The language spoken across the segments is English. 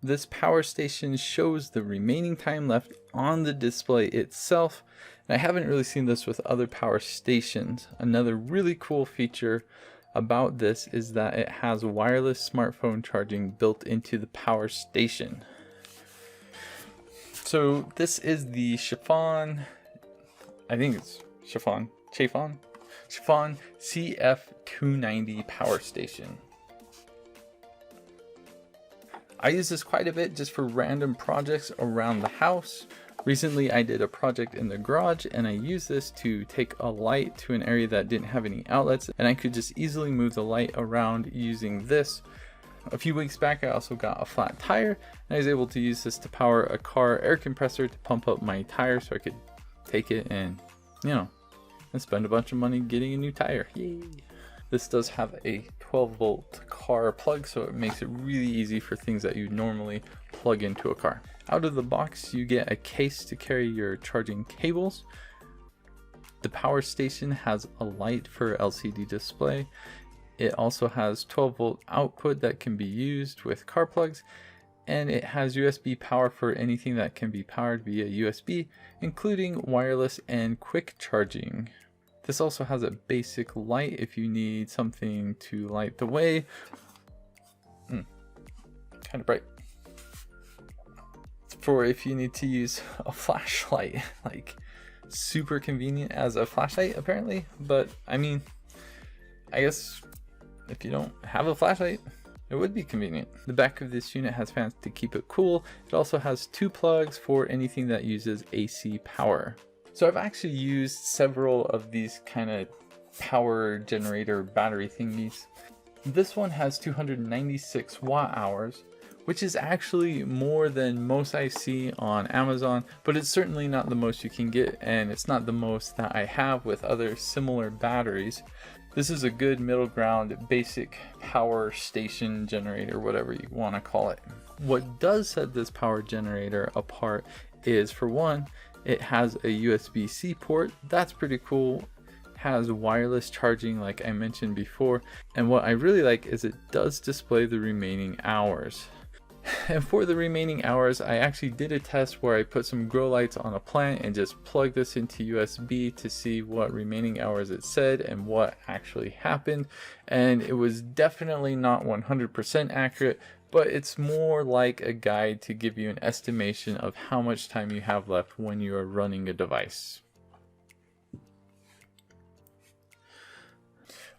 This power station shows the remaining time left on the display itself. And I haven't really seen this with other power stations. Another really cool feature about this is that it has wireless smartphone charging built into the power station. So this is the CHAFON, I think it's CHAFON CF290 power station. I use this quite a bit just for random projects around the house. Recently I did a project in the garage and I used this to take a light to an area that didn't have any outlets, and I could just easily move the light around using this. A few weeks back I also got a flat tire and I was able to use this to power a car air compressor to pump up my tire so I could take it and, you know, and spend a bunch of money getting a new tire. Yay! This does have a 12-volt car plug, so it makes it really easy for things that you normally plug into a car. Out of the box you get a case to carry your charging cables. The power station has a light for LCD display. It also has 12-volt output that can be used with car plugs, and it has USB power for anything that can be powered via USB, including wireless and quick charging. This also has a basic light if you need something to light the way. Kind of bright. For if you need to use a flashlight, like super convenient as a flashlight apparently, but I mean, I guess if you don't have a flashlight, it would be convenient. The back of this unit has fans to keep it cool. It also has 2 plugs for anything that uses AC power. So I've actually used several of these kind of power generator battery thingies. This one has 296 watt hours, which is actually more than most I see on Amazon, but it's certainly not the most you can get, and it's not the most that I have with other similar batteries. This is a good middle ground, basic power station generator, whatever you want to call it. What does set this power generator apart is, for one, it has a USB-C port. That's pretty cool. It has wireless charging like I mentioned before. And what I really like is it does display the remaining hours. And for the remaining hours, I actually did a test where I put some grow lights on a plant and just plugged this into USB to see what remaining hours it said and what actually happened. And it was definitely not 100% accurate, but it's more like a guide to give you an estimation of how much time you have left when you are running a device.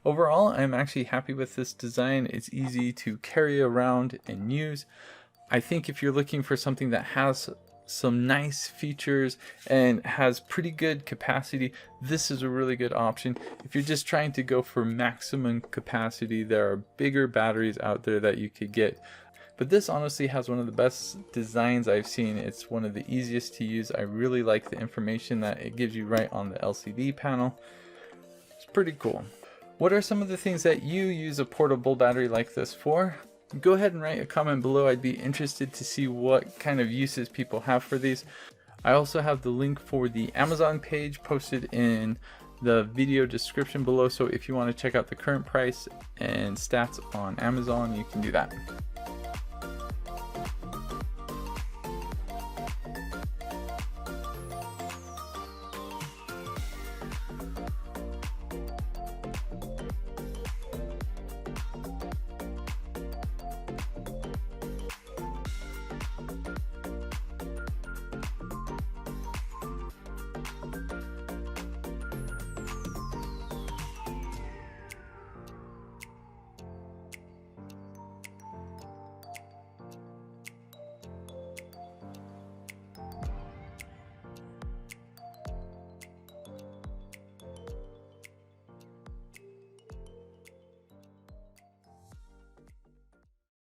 Overall, I'm actually happy with this design. It's easy to carry around and use. I think if you're looking for something that has some nice features and has pretty good capacity, this is a really good option. If you're just trying to go for maximum capacity, there are bigger batteries out there that you could get. But this honestly has one of the best designs I've seen. It's one of the easiest to use. I really like the information that it gives you right on the LCD panel. It's pretty cool. What are some of the things that you use a portable battery like this for? Go ahead and write a comment below. I'd be interested to see what kind of uses people have for these. I also have the link for the Amazon page posted in the video description below, so if you want to check out the current price and stats on Amazon, you can do that.